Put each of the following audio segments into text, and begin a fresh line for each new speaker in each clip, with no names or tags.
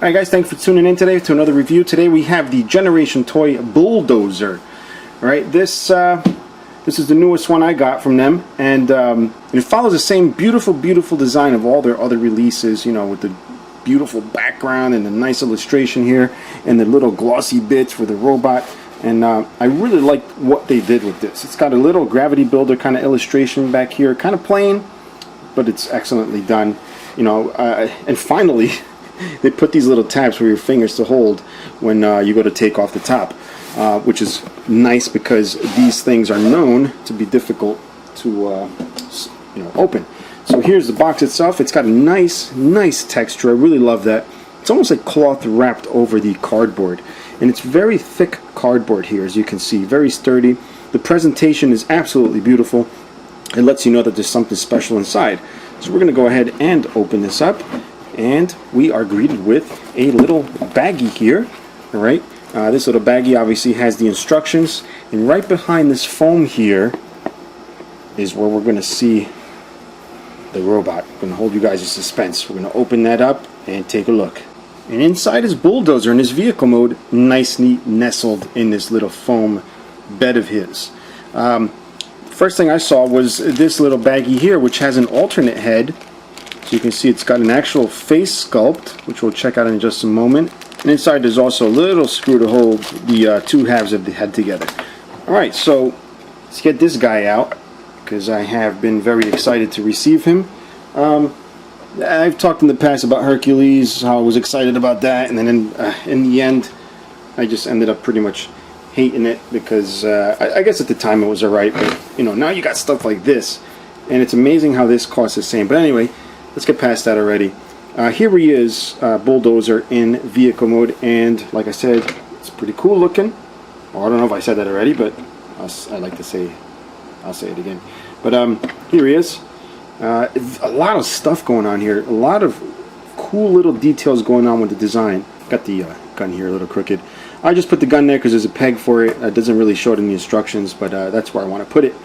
Alright guys, thanks for tuning in today to another review. Today we have the Generation Toy Bulldozer. Alright, this is the newest one I got from them, and it follows the same beautiful design of all their other releases, you know, with the beautiful background and the nice illustration here and the little glossy bits for the robot. And I really like what they did with this. It's got a little gravity builder kind of illustration back here, kind of plain, but it's excellently done, you know. And finally they put these little tabs for your fingers to hold when you go to take off the top, which is nice because these things are known to be difficult to open. So here's the box itself. It's got a nice texture. I really love that. It's almost like cloth wrapped over the cardboard, and it's very thick cardboard here, as you can see, very sturdy. The presentation is absolutely beautiful. It lets you know that there's something special inside. So we're going to go ahead and open this up, and we are greeted with a little baggie here. All right, this little baggie obviously has the instructions, and right behind this foam here is where we're going to see the robot. I'm going to hold you guys in suspense. We're going to open that up and take a look. And inside is Bulldozer in his vehicle mode, nicely nestled in this little foam bed of his. First thing I saw was this little baggie here, which has an alternate head. So you can see it's got an actual face sculpt, which we'll check out in just a moment. And inside there's also a little screw to hold the two halves of the head together. Alright, so let's get this guy out, because I have been very excited to receive him. I've talked in the past about Hercules, how I was excited about that, and then in the end I just ended up pretty much hating it, because I guess at the time it was alright, but you know, now you got stuff like this, and it's amazing how this costs the same. But anyway, let's get past that already. Here he is, Bulldozer in vehicle mode, and like I said, it's pretty cool looking. Well, I don't know if I said that already, but I like to say, I'll say it again. But here he is. A lot of stuff going on here, a lot of cool little details going on with the design. Got the gun here a little crooked. I just put the gun there because there's a peg for it. It doesn't really show it in the instructions, but that's where I want to put it.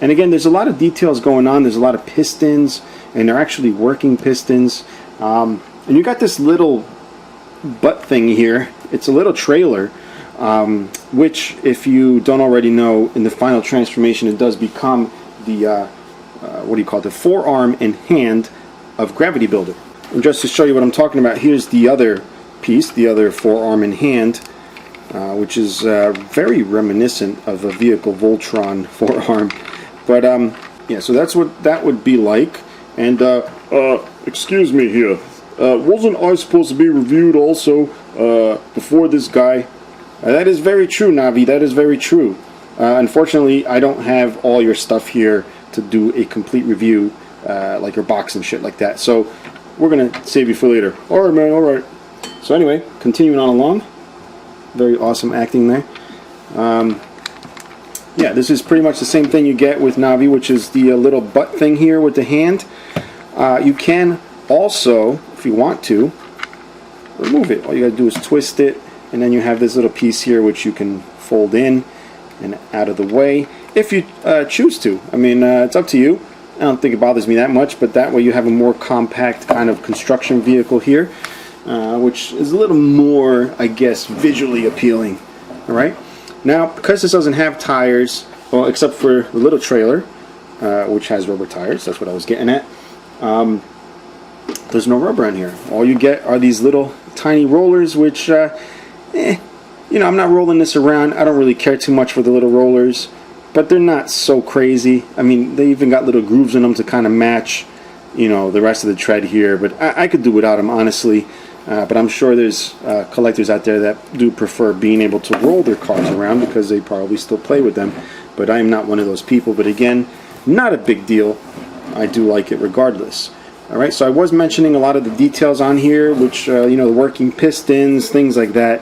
And again, there's a lot of details going on. There's a lot of pistons, and they're actually working pistons. And you got this little butt thing here. It's a little trailer, which, if you don't already know, in the final transformation it does become the what do you call it, the forearm and hand of Gravity Builder. And just to show you what I'm talking about, here's the other piece, the other forearm and hand, which is very reminiscent of a vehicle Voltron forearm. But yeah, so that's what that would be like. And excuse me here, wasn't I supposed to be reviewed also before this guy? That is very true, Navi, that is very true. Unfortunately, I don't have all your stuff here to do a complete review, like your box and shit like that. So we're gonna save you for later. Alright, man, alright. So anyway, continuing on along. Very awesome acting there. Yeah, this is pretty much the same thing you get with Navi, which is the little butt thing here with the hand. You can also, if you want to, remove it. All you gotta do is twist it, and then you have this little piece here which you can fold in and out of the way if you choose to. I mean, it's up to you. I don't think it bothers me that much, but that way you have a more compact kind of construction vehicle here, which is a little more, I guess, visually appealing. Alright, now because this doesn't have tires, well, except for the little trailer, which has rubber tires, that's what I was getting at, there's no rubber on here. All you get are these little tiny rollers, which you know, I'm not rolling this around. I don't really care too much for the little rollers, but they're not so crazy. I mean, they even got little grooves in them to kind of match, you know, the rest of the tread here, but I could do without them, honestly. But I'm sure there's collectors out there that do prefer being able to roll their cars around because they probably still play with them, but I am not one of those people. But again, not a big deal. I do like it regardless. Alright, so I was mentioning a lot of the details on here, which, you know, the working pistons, things like that,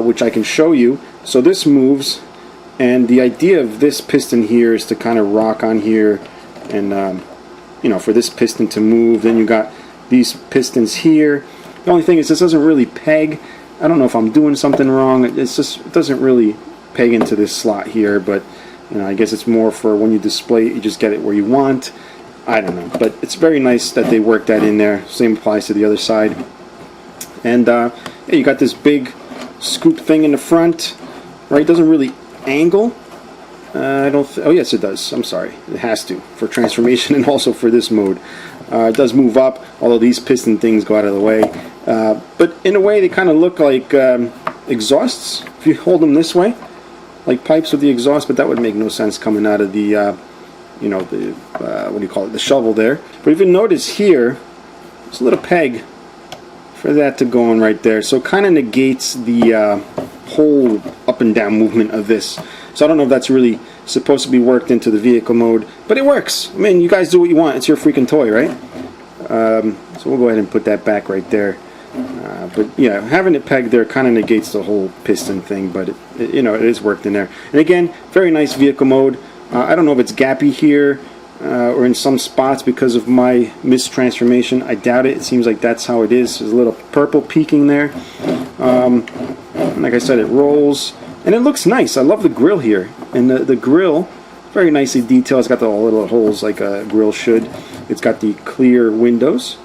which I can show you. So this moves, and the idea of this piston here is to kind of rock on here, and you know, for this piston to move. Then you got these pistons here. The only thing is this doesn't really peg. I don't know if I'm doing something wrong. It's just, it doesn't really peg into this slot here, but you know, I guess it's more for when you display it, you just get it where you want. I don't know, but it's very nice that they worked that in there. Same applies to the other side. And yeah, you got this big scoop thing in the front, right? It doesn't really angle. I don't. Oh yes, it does. I'm sorry. It has to for transformation and also for this mode. It does move up, although these piston things go out of the way. But in a way, they kind of look like exhausts. If you hold them this way, like pipes with the exhaust, but that would make no sense coming out of the, you know, the what do you call it, the shovel there. But if you notice here, there's a little peg for that to go on right there. So it kind of negates the whole up and down movement of this. So I don't know if that's really supposed to be worked into the vehicle mode, but it works. I mean, you guys do what you want. It's your freaking toy, right? So we'll go ahead and put that back right there. But yeah, having it pegged there kind of negates the whole piston thing, but you know, it is worked in there. And again, very nice vehicle mode. I don't know if it's gappy here or in some spots because of my mistransformation. I doubt it. It seems like that's how it is. There's a little purple peeking there. Like I said, it rolls. And it looks nice. I love the grill here. And the grill, very nicely detailed. It's got the little holes like a grill should. It's got the clear windows.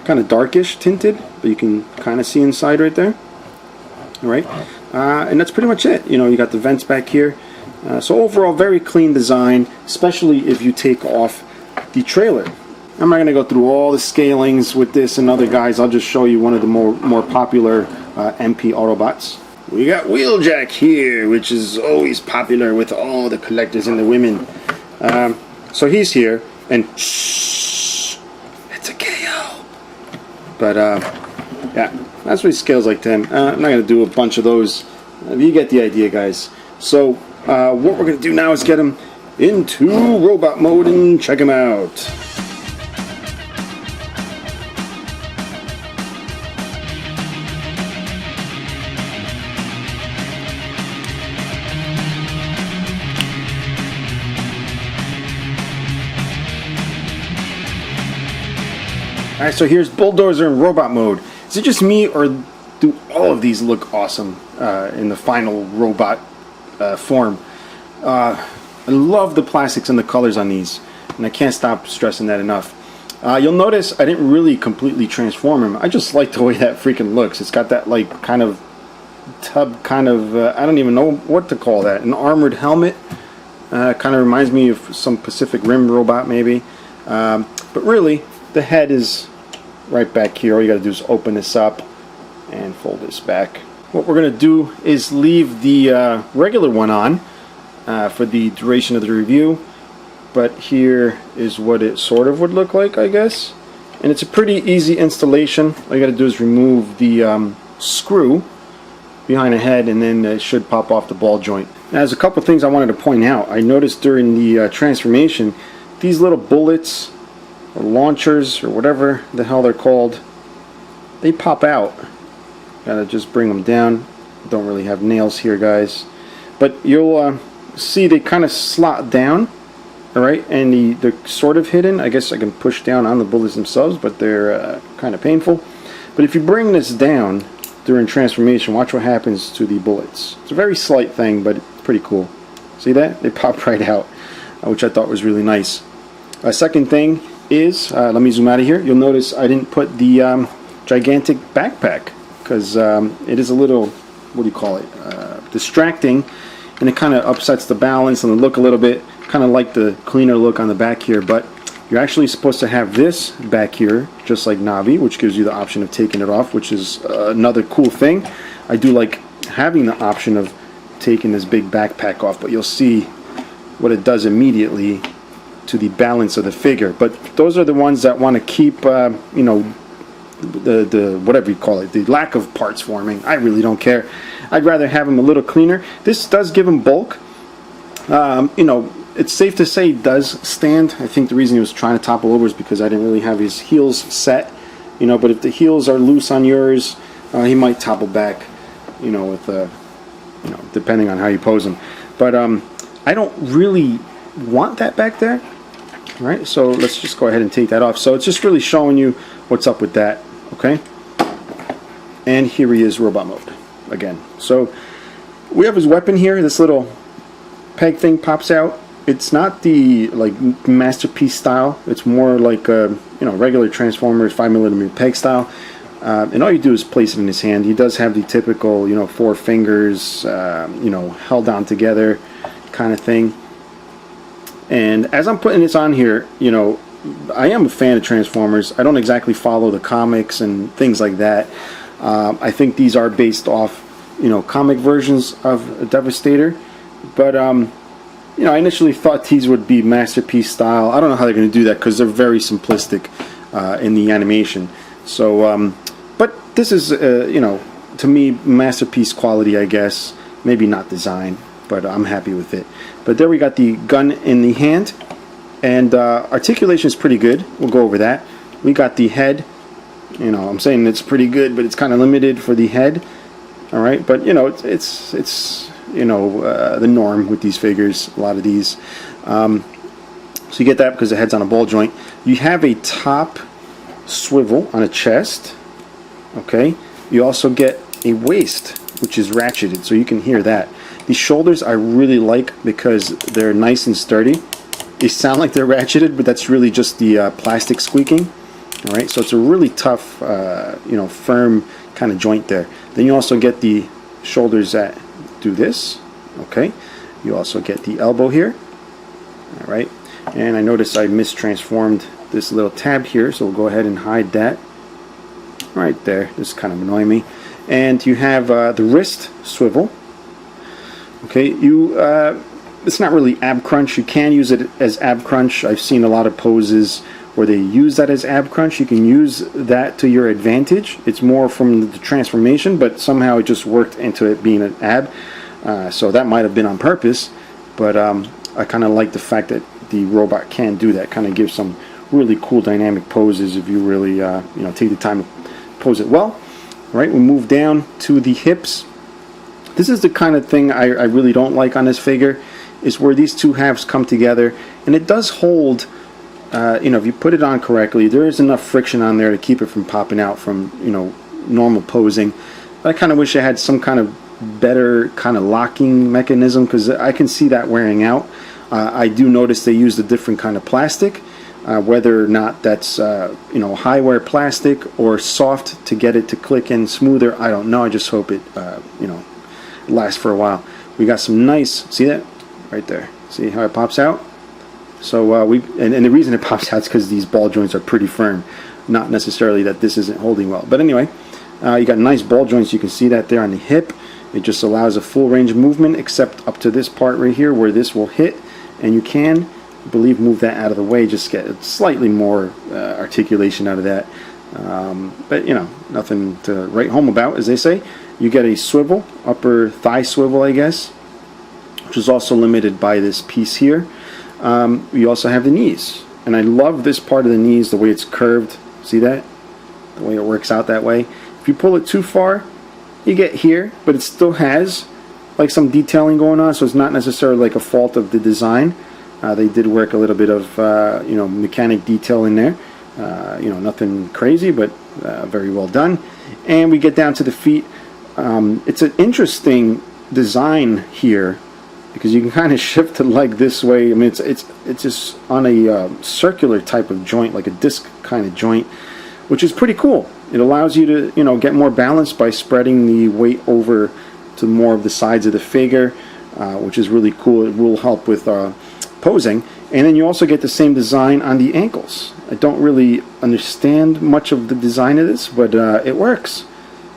Kind of darkish tinted, but you can kind of see inside right there. Alright. And that's pretty much it. You know, you got the vents back here. So overall, very clean design, especially if you take off the trailer. I'm not going to go through all the scalings with this and other guys. I'll just show you one of the more popular MP Autobots. We got Wheeljack here, which is always popular with all the collectors and the women. So he's here, and shh, it's a KO. But yeah, that's what he scales like to him. I'm not going to do a bunch of those. You get the idea, guys. So what we're going to do now is get him into robot mode and check him out. Alright, so here's Bulldozer in robot mode. Is it just me, or do all of these look awesome in the final robot form? I love the plastics and the colors on these, and I can't stop stressing that enough. You'll notice I didn't really completely transform him. I just like the way that freaking looks. It's got that like kind of tub, kind of, I don't even know what to call that. An armored helmet. Kind of reminds me of some Pacific Rim robot maybe. But really, the head is right back here. All you gotta do is open this up and fold this back. What we're gonna do is leave the regular one on for the duration of the review, but here is what it sort of would look like, I guess. And it's a pretty easy installation. All you gotta do is remove the screw behind the head, and then it should pop off the ball joint. Now, there's a couple things I wanted to point out. I noticed during the transformation, these little bullets or launchers or whatever the hell they're called, they pop out. Gotta just bring them down. Don't really have nails here, guys, but you'll see they kind of slot down. Alright, and they're sort of hidden. I guess I can push down on the bullets themselves, but they're kind of painful. But if you bring this down during transformation, watch what happens to the bullets. It's a very slight thing, but it's pretty cool. See that? They pop right out, which I thought was really nice. Second thing is, let me zoom out of here. You'll notice I didn't put the gigantic backpack because it is a little, what do you call it, distracting, and it kind of upsets the balance and the look a little bit. Kind of like the cleaner look on the back here, but you're actually supposed to have this back here, just like Navi, which gives you the option of taking it off, which is another cool thing. I do like having the option of taking this big backpack off, but you'll see what it does immediately to the balance of the figure. But those are the ones that want to keep, you know, the whatever you call it, the lack of parts forming. I really don't care. I'd rather have them a little cleaner. This does give them bulk. You know, it's safe to say it does stand. I think the reason he was trying to topple over is because I didn't really have his heels set. You know, but if the heels are loose on yours, he might topple back. You know, with you know, depending on how you pose him. But I don't really want that back there. All right, so let's just go ahead and take that off. So it's just really showing you what's up with that. Okay. And here he is, robot mode again. So we have his weapon here. This little peg thing pops out. It's not the like masterpiece style. It's more like a, you know, regular Transformers 5mm peg style. and all you do is place it in his hand. He does have the typical, you know, 4 fingers, you know, held down together kind of thing. And as I'm putting this on here, you know, I am a fan of Transformers. I don't exactly follow the comics and things like that. I think these are based off, you know, comic versions of Devastator. But, you know, I initially thought these would be Masterpiece style. I don't know how they're going to do that because they're very simplistic in the animation. So, but this is, you know, to me, Masterpiece quality, I guess. Maybe not design, but I'm happy with it. But there we got the gun in the hand. And articulation is pretty good. We'll go over that. We got the head. You know, I'm saying it's pretty good, but it's kind of limited for the head. All right, but you know, it's you know, the norm with these figures. A lot of these. So you get that because the head's on a ball joint. You have a top swivel on a chest. Okay. You also get a waist, which is ratcheted, so you can hear that. These shoulders I really like because they're nice and sturdy. They sound like they're ratcheted, but that's really just the plastic squeaking. All right, so it's a really tough, you know, firm kind of joint there. Then you also get the shoulders that do this. Okay, you also get the elbow here. All right, and I noticed I mistransformed this little tab here, so we'll go ahead and hide that. Right there, this is kind of annoying me. And you have the wrist swivel. Okay, it's not really ab crunch. You can use it as ab crunch. I've seen a lot of poses where they use that as ab crunch. You can use that to your advantage. It's more from the transformation, but somehow it just worked into it being an ab. So that might have been on purpose, but I kind of like the fact that the robot can do that. Kind of gives some really cool dynamic poses if you really you know, take the time to pose it well. All right, we move down to the hips. This is the kind of thing I really don't like on this figure, is where these two halves come together, and it does hold, you know, if you put it on correctly, there is enough friction on there to keep it from popping out from, you know, normal posing. But I kind of wish it had some kind of better kind of locking mechanism, because I can see that wearing out. I do notice they used a different kind of plastic, whether or not that's you know, high wear plastic or soft to get it to click in smoother. I don't know. I just hope it you know, lasts for a while. We got some nice, see that right there, see how it pops out? So and the reason it pops out is because these ball joints are pretty firm, not necessarily that this isn't holding well. But anyway, you got nice ball joints. You can see that there on the hip. It just allows a full range of movement, except up to this part right here where this will hit, and you can, I believe, move that out of the way, just get slightly more articulation out of that. But you know, nothing to write home about, as they say. You get a swivel, upper thigh swivel, I guess, which is also limited by this piece here. You also have the knees, and I love this part of the knees, the way it's curved. See that? The way it works out that way. If you pull it too far, you get here, but it still has like some detailing going on, so it's not necessarily like a fault of the design. They did work a little bit of you know, mechanic detail in there. You know, nothing crazy, but very well done. And we get down to the feet. It's an interesting design here, because you can kind of shift the leg this way. I mean, it's just on a circular type of joint, like a disc kind of joint, which is pretty cool. It allows you to, you know, get more balance by spreading the weight over to more of the sides of the figure, which is really cool. It will help with posing. And then you also get the same design on the ankles. I don't really understand much of the design of this, but it works.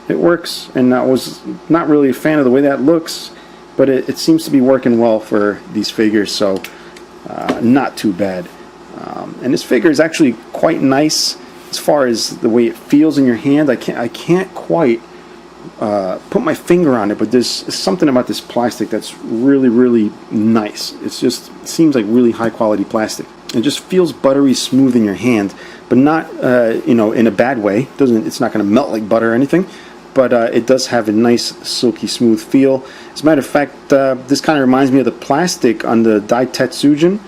It works, and I was not really a fan of the way that looks, but it seems to be working well for these figures, so not too bad. And this figure is actually quite nice as far as the way it feels in your hand. I can't quite put my finger on it, but there's something about this plastic that's really, really nice. It seems like really high quality plastic. It just feels buttery smooth in your hand, but not you know, in a bad way. It's not going to melt like butter or anything, but it does have a nice silky smooth feel. As a matter of fact, this kind of reminds me of the plastic on the Dai Tetsujin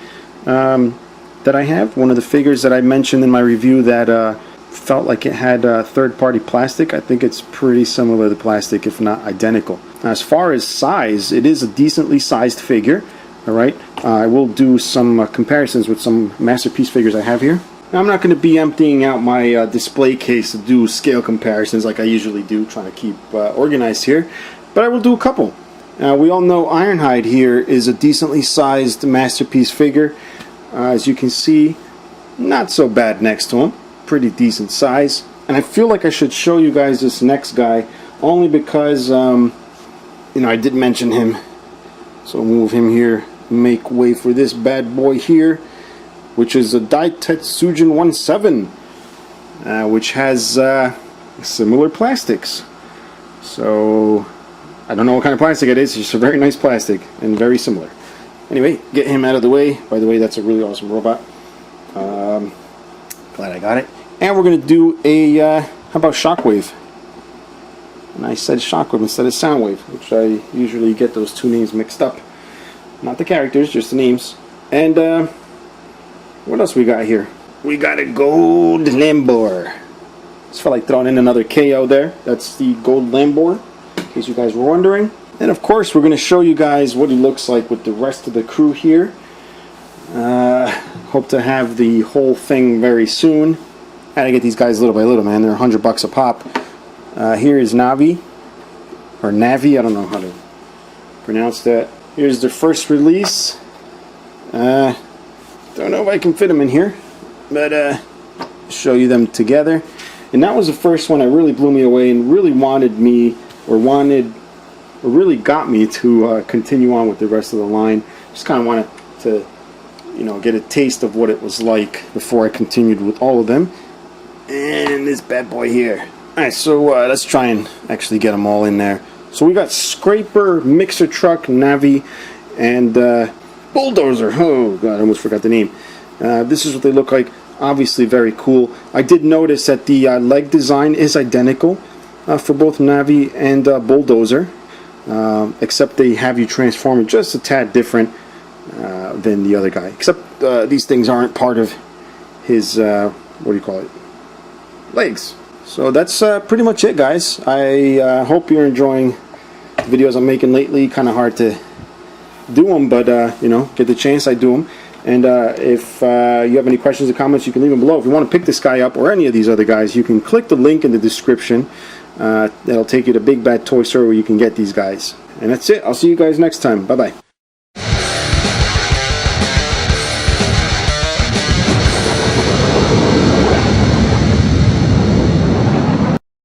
that I have. One of the figures that I mentioned in my review that felt like it had third-party plastic. I think it's pretty similar to the plastic, if not identical. Now, as far as size, it is a decently sized figure. All right, I will do some comparisons with some Masterpiece figures I have here. Now, I'm not going to be emptying out my display case to do scale comparisons like I usually do, trying to keep organized here, but I will do a couple. We all know Ironhide here is a decently sized Masterpiece figure. As you can see, not so bad next to him, pretty decent size. And I feel like I should show you guys this next guy only because you know, I did mention him. So I'll move him here, make way for this bad boy here, which is a Daitetsujin 17, which has similar plastics. So I don't know what kind of plastic it is, it's just a very nice plastic and very similar. Anyway, get him out of the way. By the way, that's a really awesome robot. Glad I got it. And we're going to do a, how about Shockwave? And I said Shockwave instead of Soundwave, which I usually get those two names mixed up. Not the characters, just the names. And what else we got here? We got a Gold Lambor. Just felt like throwing in another KO there. That's the Gold Lambor, in case you guys were wondering. And of course, we're going to show you guys what he looks like with the rest of the crew here. Hope to have the whole thing very soon. Had to get these guys little by little, man. They're $100 a pop. Here is Navi, or Navi, I don't know how to pronounce that. Here's the first release. Don't know if I can fit them in here, but show you them together. And that was the first one that really blew me away and really really got me to continue on with the rest of the line. Just kind of wanted to, you know, get a taste of what it was like before I continued with all of them. And this bad boy here. Alright, so let's try and actually get them all in there. So we got Scraper, Mixer Truck, Navi, and Bulldozer. Oh god, I almost forgot the name. This is what they look like. Obviously very cool. I did notice that the leg design is identical for both Navi and Bulldozer, except they have you transform it just a tad different than the other guy. Except these things aren't part of his, what do you call it, legs. So that's pretty much it, guys. I hope you're enjoying the videos I'm making lately. Kind of hard to do them, but you know, get the chance, I do them. And if you have any questions or comments, you can leave them below. If you want to pick this guy up or any of these other guys, you can click the link in the description. That'll take you to Big Bad Toy Store where you can get these guys. And that's it. I'll see you guys next time. Bye bye.